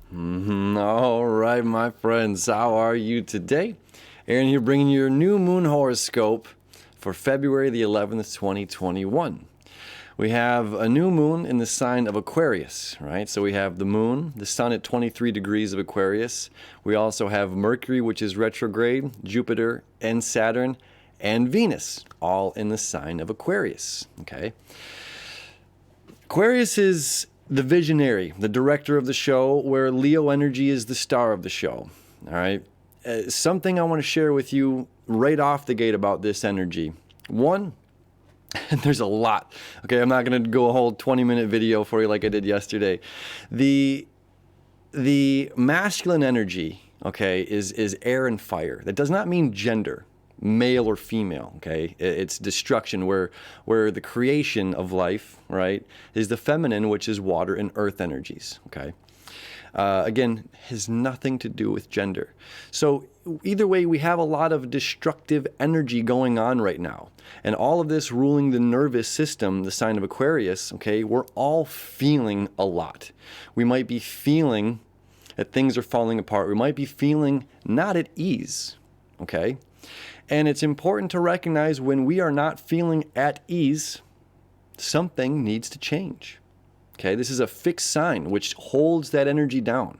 All right, my friends, how are you today? Aaron here bringing you your new moon horoscope for February the 11th, 2021. We have a new moon in the sign of Aquarius, right? So we have the moon, the sun at 23 degrees of Aquarius. We also have Mercury, which is retrograde, Jupiter and Saturn, and Venus, all in the sign of Aquarius, okay? Aquarius is the visionary, the director of the show, where Leo energy is the star of the show, all right? Something I want to share with you right off the gate about this energy. One, there's a lot. Okay, I'm not going to go a whole 20-minute video for you like I did yesterday. The masculine energy, okay, is air and fire. That does not mean gender, male or female, okay? It's destruction, where the creation of life, right, is the feminine, which is water and earth energies, okay? Again, has nothing to do with gender. So either way, we have a lot of destructive energy going on right now. And all of this ruling the nervous system, the sign of Aquarius, okay, we're all feeling a lot. We might be feeling that things are falling apart. We might be feeling not at ease, okay? And it's important to recognize when we are not feeling at ease, something needs to change. Okay, this is a fixed sign which holds that energy down.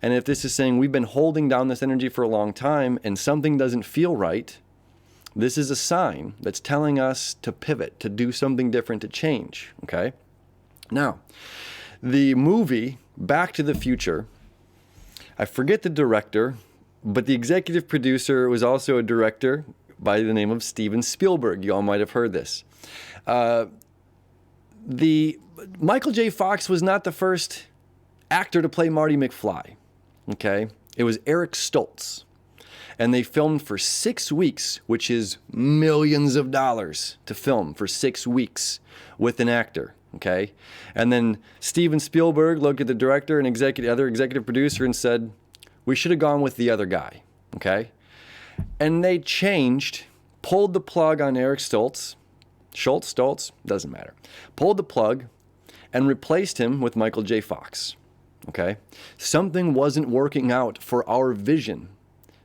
And if this is saying we've been holding down this energy for a long time and something doesn't feel right, this is a sign that's telling us to pivot, to do something different, to change. Okay? Now, the movie Back to the Future, I forget the director, but the executive producer was also a director by the name of Steven Spielberg. You all might have heard this. Michael J. Fox was not the first actor to play Marty McFly, okay? It was Eric Stoltz. And they filmed for 6 weeks, which is millions of dollars to film for 6 weeks with an actor, okay? And then Steven Spielberg looked at the director and other executive producer and said, we should have gone with the other guy, okay? And they pulled the plug on Eric Stoltz, doesn't matter, pulled the plug and replaced him with Michael J. Fox, okay? Something wasn't working out for our vision.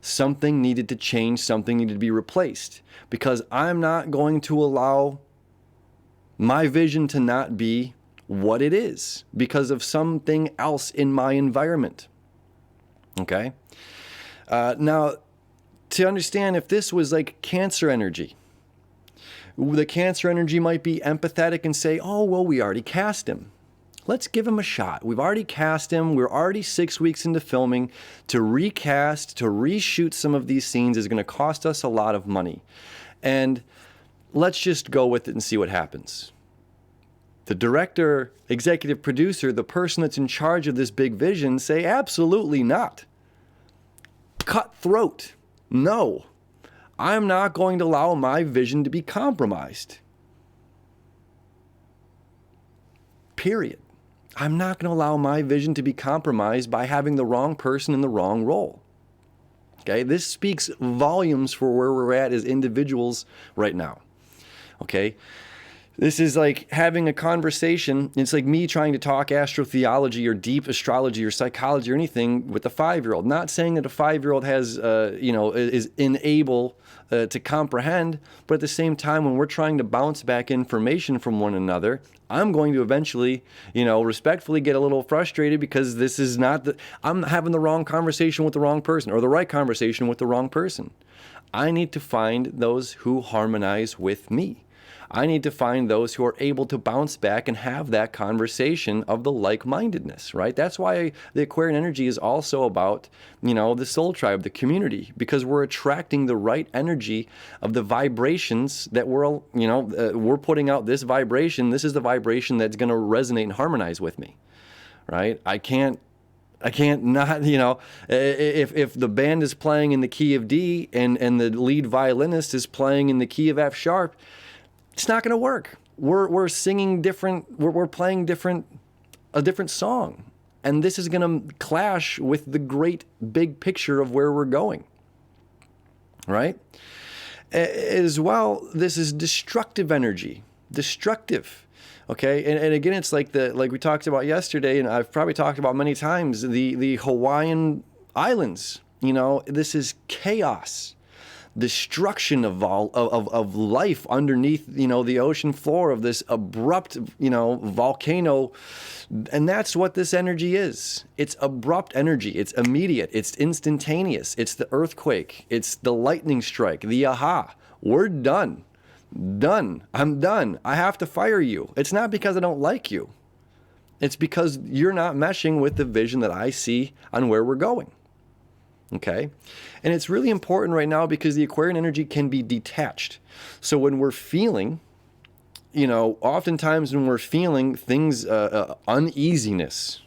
Something needed to change, something needed to be replaced, because I'm not going to allow my vision to not be what it is because of something else in my environment, okay? Now, to understand, if this was like Cancer energy, the Cancer energy might be empathetic and say, oh, well, we already cast him. Let's give him a shot. We've already cast him. We're already 6 weeks into filming. To recast, to reshoot some of these scenes is going to cost us a lot of money. And let's just go with it and see what happens. The director, executive producer, the person that's in charge of this big vision say, absolutely not. Cutthroat. No. I'm not going to allow my vision to be compromised. Period. I'm not going to allow my vision to be compromised by having the wrong person in the wrong role. Okay, this speaks volumes for where we're at as individuals right now. Okay, this is like having a conversation. It's like me trying to talk astrotheology or deep astrology or psychology or anything with a 5-year-old. Not saying that a 5-year-old has, is unable to comprehend, but at the same time, when we're trying to bounce back information from one another, I'm going to eventually, respectfully get a little frustrated because this is I'm having the wrong conversation with the wrong person or the right conversation with the wrong person. I need to find those who harmonize with me. I need to find those who are able to bounce back and have that conversation of the like-mindedness, right? That's why the Aquarian energy is also about, the soul tribe, the community, because we're attracting the right energy of the vibrations that we're putting out this vibration. This is the vibration that's going to resonate and harmonize with me, right? I can't not, if the band is playing in the key of D and the lead violinist is playing in the key of F sharp, it's not going to work. We're singing different, we're playing a different song. And this is going to clash with the great big picture of where we're going, right? As well, this is destructive energy. destructive. Okay, and again, it's like we talked about yesterday, and I've probably talked about many times, the Hawaiian Islands. This is chaos, destruction of life underneath the ocean floor of this abrupt volcano, and that's what this energy is. It's abrupt energy. It's immediate. It's instantaneous. It's the earthquake. It's the lightning strike. The aha. We're done. Done. I'm done. I have to fire you. It's not because I don't like you. It's because you're not meshing with the vision that I see on where we're going. Okay? And it's really important right now because the Aquarian energy can be detached. So when we're feeling, oftentimes when we're feeling things, uneasiness,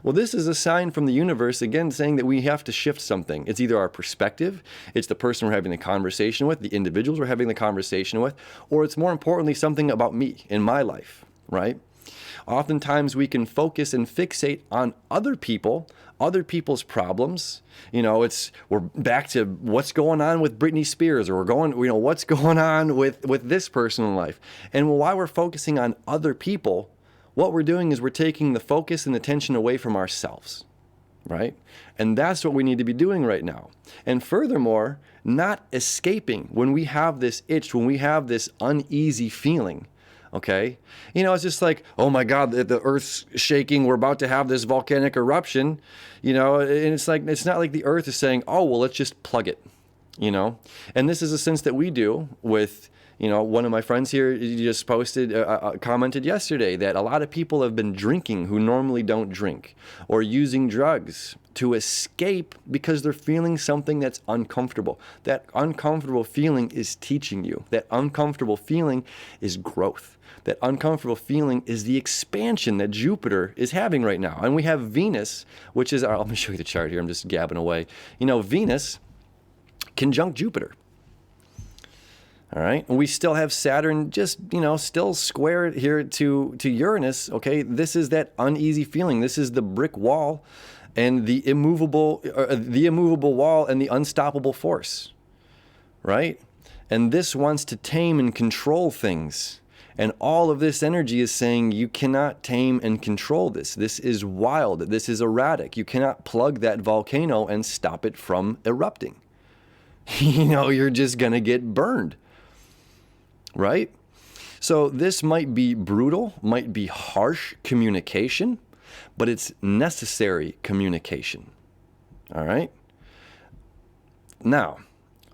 well, this is a sign from the universe, again, saying that we have to shift something. It's either our perspective, it's the person we're having the conversation with, the individuals we're having the conversation with, or it's more importantly something about me in my life, right? Oftentimes we can focus and fixate on other people's problems. We're back to what's going on with Britney Spears, or what's going on with this person in life. And while we're focusing on other people, what we're doing is we're taking the focus and attention away from ourselves, right? And that's what we need to be doing right now. And furthermore, not escaping when we have this itch, when we have this uneasy feeling. Okay, it's just like, oh my God, the earth's shaking. We're about to have this volcanic eruption, and it's not like the earth is saying, oh, well, let's just plug it, And this is a sense that we do with, one of my friends here just commented yesterday that a lot of people have been drinking who normally don't drink, or using drugs to escape because they're feeling something that's uncomfortable. That uncomfortable feeling is teaching you. That uncomfortable feeling is growth. That uncomfortable feeling is the expansion that Jupiter is having right now. And we have Venus, which is, let me show you the chart here. I'm just gabbing away. Venus conjunct Jupiter. All right. And we still have Saturn just, still square here to Uranus. Okay. This is that uneasy feeling. This is the brick wall and the immovable wall and the unstoppable force. Right. And this wants to tame and control things. And all of this energy is saying you cannot tame and control this. This is wild. This is erratic. You cannot plug that volcano and stop it from erupting. You're just going to get burned. Right? So this might be brutal, might be harsh communication, but it's necessary communication. All right? Now,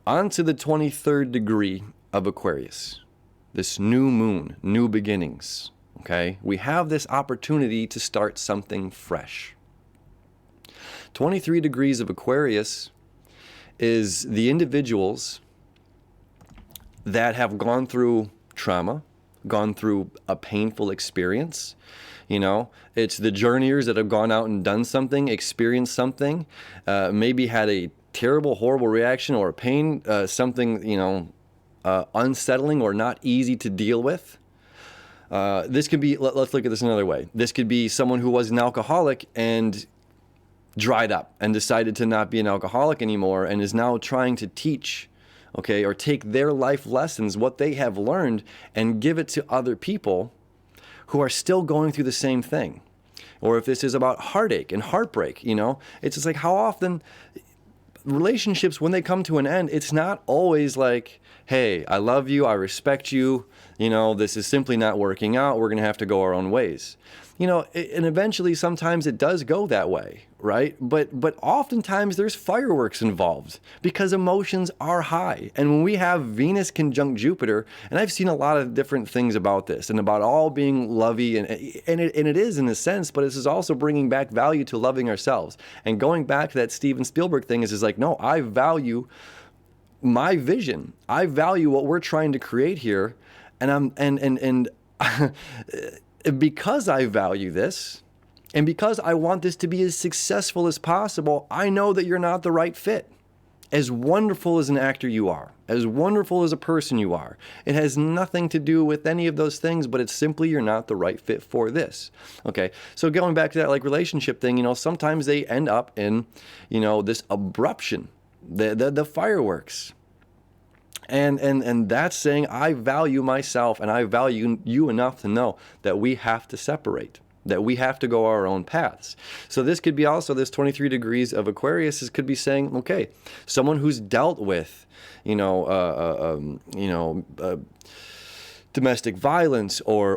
on to the 23rd degree of Aquarius. This new moon, new beginnings. Okay? We have this opportunity to start something fresh. 23 degrees of Aquarius is the individuals that have gone through trauma, gone through a painful experience. It's the journeyers that have gone out and done something, experienced something, maybe had a terrible, horrible reaction or a pain, something, unsettling or not easy to deal with. This could be, let's look at this another way. This could be someone who was an alcoholic and dried up and decided to not be an alcoholic anymore and is now trying to teach, or take their life lessons, what they have learned, and give it to other people who are still going through the same thing. Or if this is about heartache and heartbreak, it's just like how often relationships, when they come to an end, it's not always like, hey, I love you, I respect you, this is simply not working out, we're going to have to go our own ways. And eventually sometimes it does go that way, right? But oftentimes there's fireworks involved because emotions are high. And when we have Venus conjunct Jupiter, and I've seen a lot of different things about this and about all being lovey, and it is in a sense, but this is also bringing back value to loving ourselves. And going back to that Steven Spielberg thing is like, no, I value my vision. I value what we're trying to create here. And because I value this, and because I want this to be as successful as possible, I know that you're not the right fit. As wonderful as an actor you are, as wonderful as a person you are, it has nothing to do with any of those things, but it's simply you're not the right fit for this. Okay, so going back to that relationship thing, sometimes they end up in, this abruption, the fireworks. And that's saying I value myself and I value you enough to know that we have to separate, that we have to go our own paths. So this could be also, this 23 degrees of Aquarius, this could be saying, okay, someone who's dealt with, domestic violence or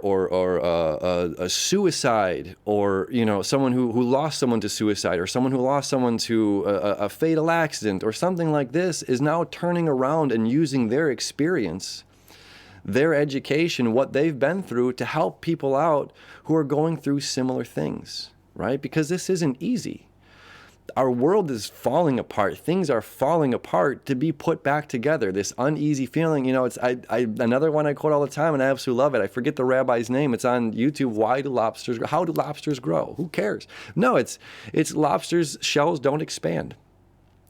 a suicide, or someone who lost someone to suicide, or someone who lost someone to a fatal accident or something like this, is now turning around and using their experience, their education, what they've been through, to help people out who are going through similar things, right? Because this isn't easy. Our world is falling apart. Things are falling apart to be put back together. This uneasy feeling, it's another one I quote all the time, and I absolutely love it. I forget the rabbi's name. It's on YouTube. Why do lobsters grow? How do lobsters grow? Who cares? No, it's lobsters' shells don't expand,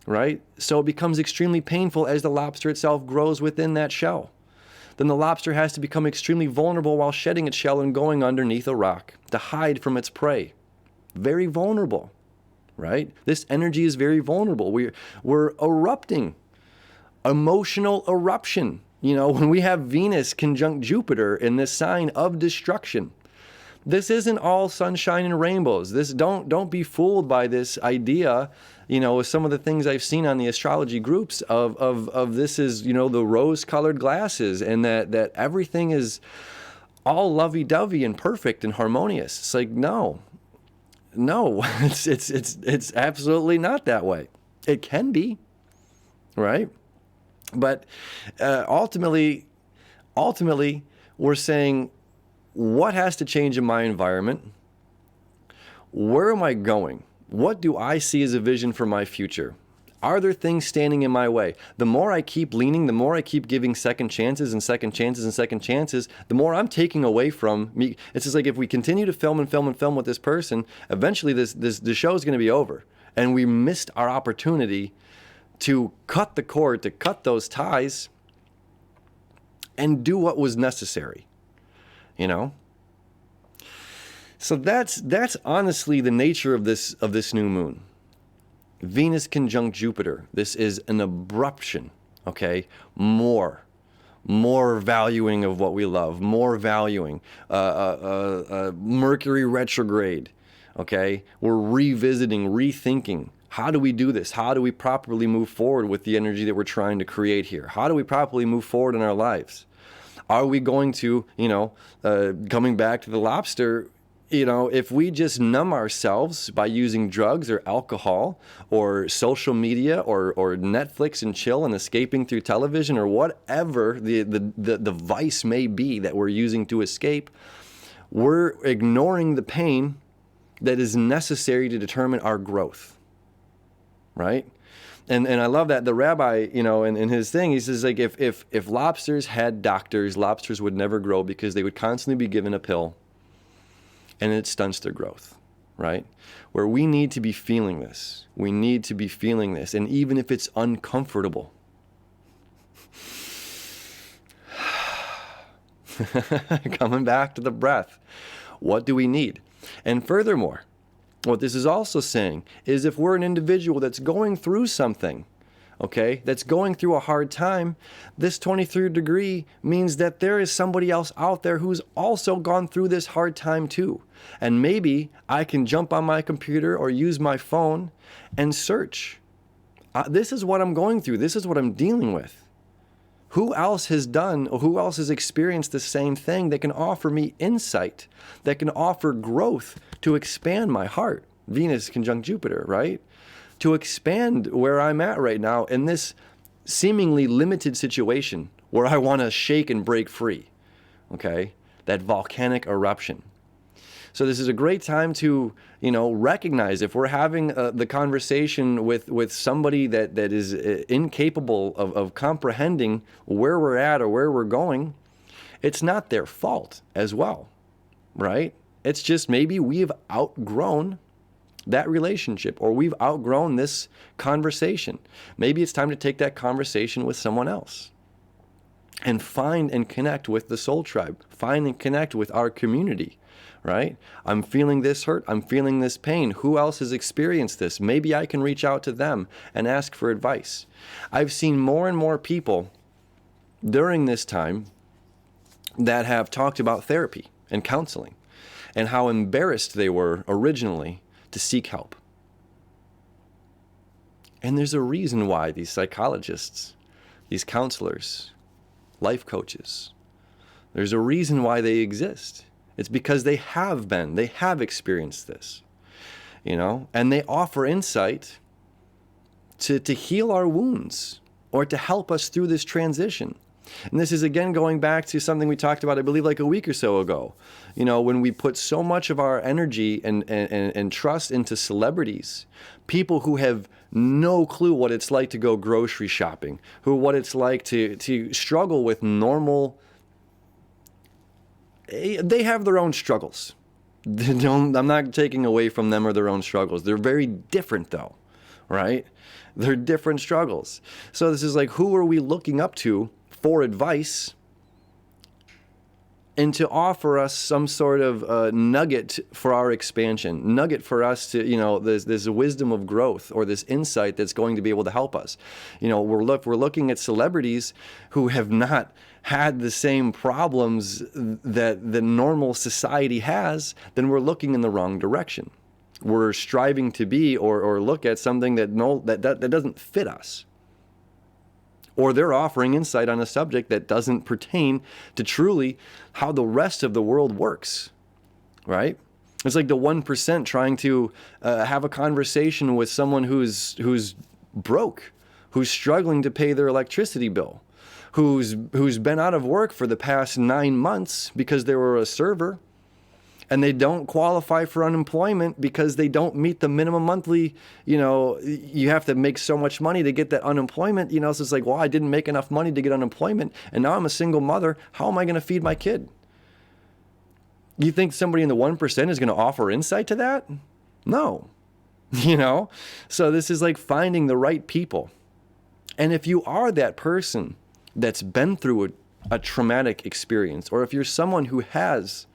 right? So it becomes extremely painful as the lobster itself grows within that shell. Then the lobster has to become extremely vulnerable while shedding its shell and going underneath a rock to hide from its prey. Very vulnerable. Right? This energy is very vulnerable. We're erupting. Emotional eruption. When we have Venus conjunct Jupiter in this sign of destruction. This isn't all sunshine and rainbows. Don't be fooled by this idea, with some of the things I've seen on the astrology groups of this is, the rose-colored glasses, and that everything is all lovey-dovey and perfect and harmonious. It's like, no, it's absolutely not that way. It can be, right? But ultimately, we're saying, what has to change in my environment? Where am I going? What do I see as a vision for my future? Are there things standing in my way? The more I keep leaning, the more I keep giving second chances and second chances and second chances, the more I'm taking away from me. It's just like, if we continue to film and film and film with this person, eventually the show is going to be over. And we missed our opportunity to cut the cord, to cut those ties, and do what was necessary, So that's honestly the nature of this new moon. Venus conjunct Jupiter. This is an abruption, okay? More valuing of what we love, more valuing. Mercury retrograde, okay? We're revisiting, rethinking. How do we do this? How do we properly move forward with the energy that we're trying to create here? How do we properly move forward in our lives? Are we going to, coming back to the lobster, if we just numb ourselves by using drugs or alcohol or social media or Netflix and chill and escaping through television or whatever the vice may be that we're using to escape, we're ignoring the pain that is necessary to determine our growth, right? And I love that the rabbi, in his thing, he says, like, if lobsters had doctors, lobsters would never grow because they would constantly be given a pill. And it stunts their growth, right? Where we need to be feeling this. We need to be feeling this. And even if it's uncomfortable, coming back to the breath, what do we need? And furthermore, what this is also saying is, if we're an individual that's going through something, okay, that's going through a hard time, this 23 degree means that there is somebody else out there who's also gone through this hard time too. And maybe I can jump on my computer or use my phone and search. This is what I'm going through. This is what I'm dealing with. Who else has done, or who else has experienced the same thing that can offer me insight, that can offer growth to expand my heart? Venus conjunct Jupiter, right? To expand where I'm at right now in this seemingly limited situation where I want to shake and break free, okay? That volcanic eruption. So this is a great time to, recognize if we're having the conversation with somebody that is incapable of comprehending where we're at or where we're going, it's not their fault as well, right? It's just maybe we've outgrown that relationship, or we've outgrown this conversation. Maybe it's time to take that conversation with someone else and find and connect with the soul tribe, find and connect with our community, right? I'm feeling this hurt. I'm feeling this pain. Who else has experienced this? Maybe I can reach out to them and ask for advice. I've seen more and more people during this time that have talked about therapy and counseling and how embarrassed they were originally to seek help. And there's a reason why these psychologists, these counselors, life coaches, there's a reason why they exist. It's because they have experienced this, and they offer insight to heal our wounds or to help us through this transition. And this is, again, going back to something we talked about, I believe, like a week or so ago. When we put so much of our energy and trust into celebrities, people who have no clue what it's like to go grocery shopping, what it's like to struggle with normal. They have their own struggles. I'm not taking away from them or their own struggles. They're very different, though, right? They're different struggles. So this is like, who are we looking up to for advice and to offer us some sort of nugget for our expansion, nugget for us to, this wisdom of growth or this insight that's going to be able to help us. We're looking at celebrities who have not had the same problems that the normal society has, then we're looking in the wrong direction. We're striving to be or look at something that doesn't fit us. Or they're offering insight on a subject that doesn't pertain to truly how the rest of the world works, right? It's like the 1% trying to have a conversation with someone who's broke, who's struggling to pay their electricity bill, who's been out of work for the past 9 months because they were a server, and they don't qualify for unemployment because they don't meet the minimum monthly, you have to make so much money to get that unemployment, so it's like, well, I didn't make enough money to get unemployment, and now I'm a single mother. How am I going to feed my kid? You think somebody in the 1% is going to offer insight to that? No. So this is like finding the right people. And if you are that person that's been through a traumatic experience, or if you're someone who has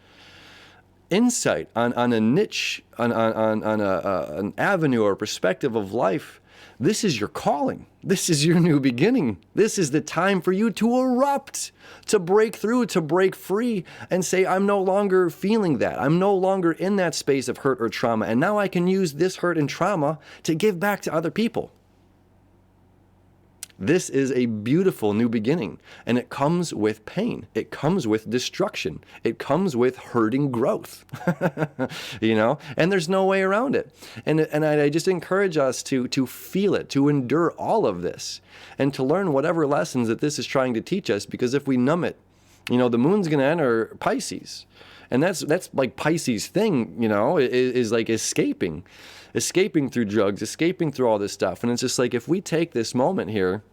insight on a niche, on an avenue or perspective of life, this is your calling. This is your new beginning. This is the time for you to erupt, to break through, to break free, and say, I'm no longer feeling that. I'm no longer in that space of hurt or trauma, and now I can use this hurt and trauma to give back to other people. This is a beautiful new beginning, and it comes with pain. It comes with destruction. It comes with hurting growth, and there's no way around it. And I just encourage us to feel it, to endure all of this, and to learn whatever lessons that this is trying to teach us, because if we numb it, the moon's going to enter Pisces, and that's like Pisces thing, is like escaping through drugs, escaping through all this stuff. And it's just like, if we take this moment here,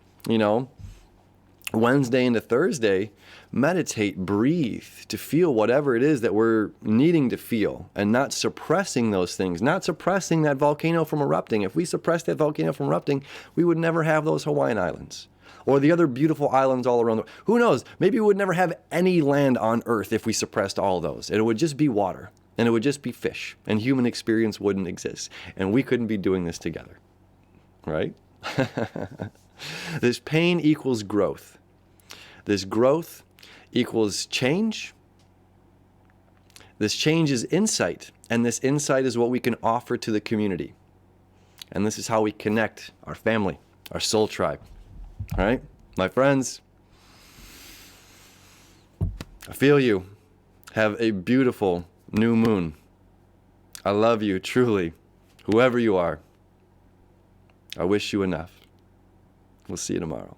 Wednesday into Thursday, meditate, breathe, to feel whatever it is that we're needing to feel, and not suppressing those things, not suppressing that volcano from erupting. If we suppressed that volcano from erupting, we would never have those Hawaiian Islands or the other beautiful islands all around the world. Who knows? Maybe we would never have any land on Earth if we suppressed all those. It would just be water, and it would just be fish, and human experience wouldn't exist, and we couldn't be doing this together, right? This pain equals growth. This growth equals change. This change is insight, and this insight is what we can offer to the community. And this is how we connect our family, our soul tribe. All right, my friends, I feel you. Have a beautiful new moon. I love you, truly, whoever you are. I wish you enough. We'll see you tomorrow.